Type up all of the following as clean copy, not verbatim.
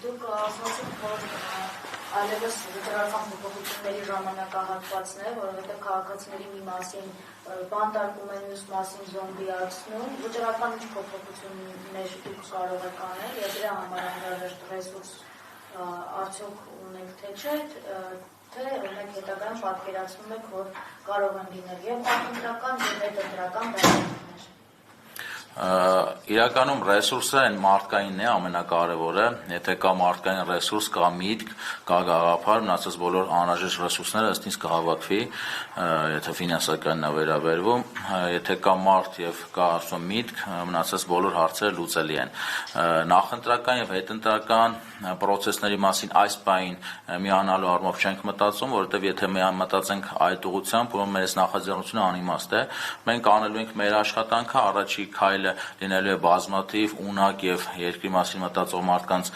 Դուք ասացիք, որ այլևս վճռական փոփոխությունների ժամանակահատվածն է, որովհետև քաղաքացիների մի մասին բանտարկում են, մյուս մասին զոմբիացնում, վճռական ինչ փոփոխություններ դուք կարող եք անել, եւ դրա համար անհրաժեշտ ռեսուրս արդյոք ունենք թե չէ, թե մենք հետագայում պատկերացնում ենք, որ կարող են լինել եւ արտադրական եւ հետընտրական դաշտներ։ Իրականում ռեսուրսը այն մարդկայինն է ամենակարևորը, եթե կա մարդկային ռեսուրս, կա միտք, կա գաղափար, մնացած բոլոր անհրաժեշտ ռեսուրսները ըստ ինձ կհավաքվի, եթե ֆինանսականն է վերաբերվում, եթե կա մարդ եւ կա ասում միտք, մնացած բոլոր հարցերը լուծելի են։ Նախընտրական եւ հետընտրական պրոցեսների մասին այս պահին միանալու առումով չենք մտածում, որովհետեւ եթե մենք մտածենք այդ ուղղությամբ, ուրեմն մեր նախաձեռնությունը անիմաստ է։ Մենք անելու ենք մեր աշխատանքը, առաջի քայլը լինելու է բազմաթիվ ունակ եւ երկրի մասին մտածող մարդկանց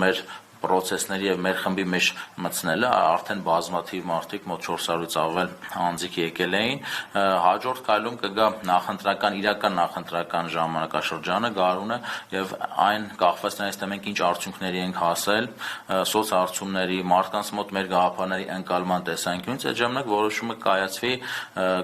մեր պրոցեսների եւ մեր խմբի մեջ մտցնելը, արդեն բազմաթիվ մարդիկ մոտ 400-ից ավել անձիկ եկել էին, հաջորդ քայլում կգա նախընտրական, իրական նախընտրական ժամանակաշրջանը, գարունը եւ այն կախված նրանից թե մենք ինչ արդյունքների ենք հասել, սոցհարցումների, մարդկանց մոտ մեր գաղափարների ընկալման տեսանկյունից, այդ ժամանակ որոշումը կայացվի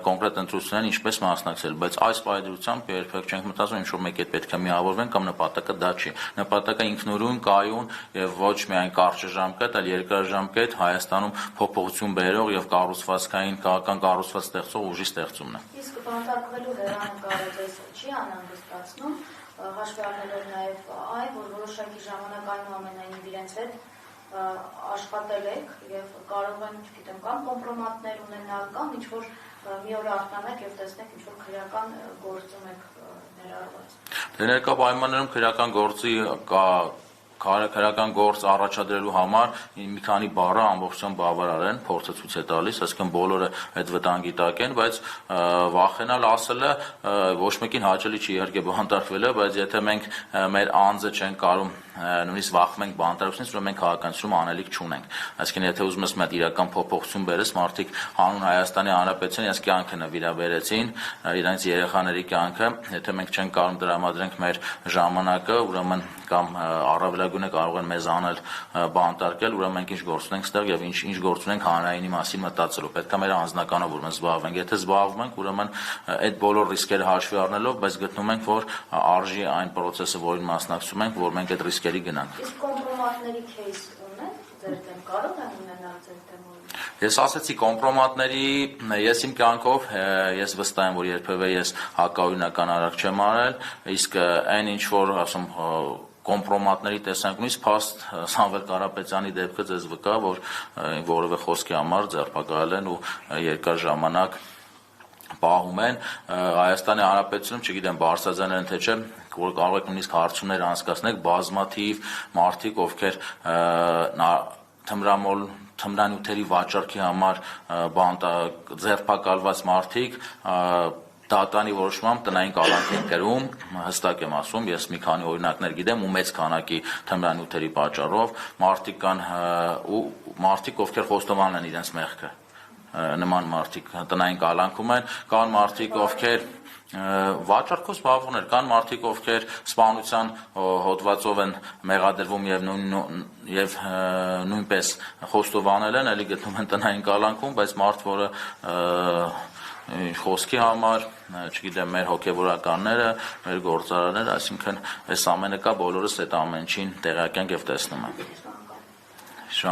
կոնկրետ ընտրություններին ինչպես մասնակցել, բայց այս պայմանությամբ երբեք չենք մտածում ինչ որ մեկ հետ պետք է միավորվենք կամ նպատակը դա չի, նպատակը ինքնուրույն, կայուն եւ ոչ միայն կարճաժամկետ, այլ երկարաժամկետ Հայաստանում փոփոխություն բերող եւ կառուցվածքային քաղաքական կառուցված ստեղծող ուժի ստեղծումն է։ Իսկ բանտարկվելու հեռանկարը ձեզ չի անհանգստացնում, հաշվի առնելով նաեւ այն, որ որոշակի ժամանակ այնուամենայնիվ իրենց հետ աշխատել եք եւ կարող են, չգիտեմ, կամ կոմպրոմատներ ունենալ, կամ ինչ որ մի օր արթնանաք եւ տեսնեք ինչ որ քրեական գործում եք ներառված։ Դե ներկա պայմաններում քրեական գործի քրեական գործ առաջադրելու համար մի քանի բառը ամբողջությամբ բավարար են, փորձը ցույց է տալիս, այսինքն բոլորը այդ վտանգի տակ են, բայց վախենալ ասելը ոչ մեկին հաճելի չի իհարկե բանտարկվելը, բայց եթե մենք մեր անձը չենք կարող նույնիսկ վախում ենք բանտարկությունից, որ մենք քաղաքացիություն անելիք չունենք։ Այսինքն եթե ուզում ես մեծ իրական փոփոխություն բերես, մարդիկ հանուն Հայաստանի Հանրապետության իրենց կյանքը նվիրաբերեցին, իրենց երեխաների կյանքը, եթե մենք չենք կարող դրամադրենք մեր ժամանակը, ուրեմն կամ առավելագույնը կարող են մեզ անել բանտարկել, ուրեմն մենք ինչ գործ ունենք ստեղ եւ ինչ գործ ունենք հանրայինի մասին մտածելով։ Պետք է մեր անձնականով ուրեմն զբաղվենք։ Եթե զբաղվում ենք, ուրեմն այդ բոլոր ռիսկերը հաշվի առնելով, բայց գտնում ենք, որ արժի այն process-ը, որին մասնակցում ենք, որ մենք այդ ռիսկերի գնանք։ Իսկ կոմպրոմատների кейս ունեն ձեր դեմ, կարող են ունենալ ձեր դեմ։ Ես ասացի կոմպրոմատների, ես իմ կյանքով, ես վստահ եմ, որ երբևէ ես հակաօրինական արարք չեմ արել, իսկ այն ինչ որ ասում կոմպրոմատների տեսանկյունից փաստ Սամվել Կարապետյանի դեպքը ձեզ վկա, որ որևէ խոսքի համար ձերբակալել են ու երկար ժամանակ պահում են Հայաստանի Հանրապետությունում, չգիտեմ, բարձրաձայնել են թե չէ, որ կարող եք նույնիսկ հարցումներ անցկացնել բազմաթիվ մարդիկ, ովքեր թմրանյութերի վաճառքի համար ձերբակալված մարդիկ դատանի որոշմամբ տնային կալանք են կրում, հստակ եմ ասում, ես մի քանի օրինակներ գիտեմ ու մեծ քանակի թմրանյութերի պատճառով մարդիկ կան ու մարդիկ, ովքեր խոստովանել են իրենց մեղքը, նման մարդիկ տնային կալանքում են, կան մարդիկ, ովքեր վաճառքով զբաղվում են, կան մարդիկ, ովքեր սպանության հոդվածով են մեղադրվում եւ նույնպես խոստովանել են, ելի գտնում են տնային կալանքում, բայց մարդ, որը խոսքի համար, չգիտեմ, մեր հոգևորականները, մեր գործարարները, այսինքն այս ամենը կա, բոլորս այդ ամենին տեղյակ ենք եւ տեսնում ենք։